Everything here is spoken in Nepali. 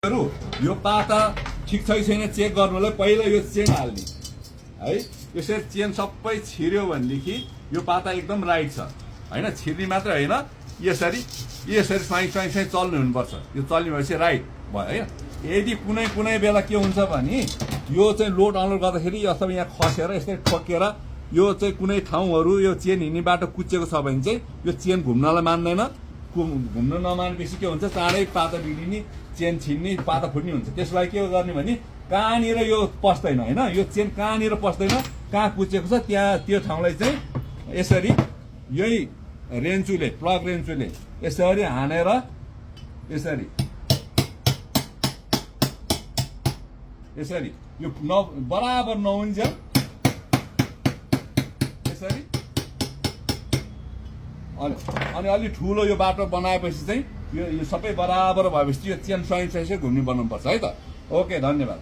यो पाता ठिक छ कि छैन चेक गर्नुलाई पहिला यो चेन हाल्ने है। यसरी चेन सबै छिर्यो भनेदेखि यो पाता एकदम राइट छ हैन। छिर्ने मात्र हैन, यसरी यसरी स्वाई स्वाई स्वाई चल्नु हुनुपर्छ। यो चल्ने भएपछि राइट भयो हैन। यदि कुनै कुनै बेला के हुन्छ भने यो चाहिँ लोड अनलोड गर्दाखेरि अथवा यहाँ खसेर यसरी ठोकेर यो चाहिँ कुनै ठाउँहरू यो चेन हिँड्ने बाटो कुचेको छ भने चाहिँ यो चेन घुम्नलाई मान्दैन। घुम्न नमानेपछि के हुन्छ, चाँडै पाता बिग्रिने, चेन छिन्ने, पाता फुट्ने हुन्छ। त्यसलाई के गर्ने भने कहाँनिर यो पस्दैन हैन, यो चेन कहाँनिर पस्दैन, कहाँ कुचेको छ त्यहाँ त्यो ठाउँलाई चाहिँ यसरी यही रेन्चुले प्लग रेन्चुले यसरी हानेर यसरी यसरी यो बराबर नहुन्जेल यसरी अनि अलि ठुलो यो बाटो बनाएपछि चाहिँ यो सबै बराबर भएपछि यो चेन स्वाई स्वाई घुम्ने बनाउनुपर्छ है त। ओके, धन्यवाद।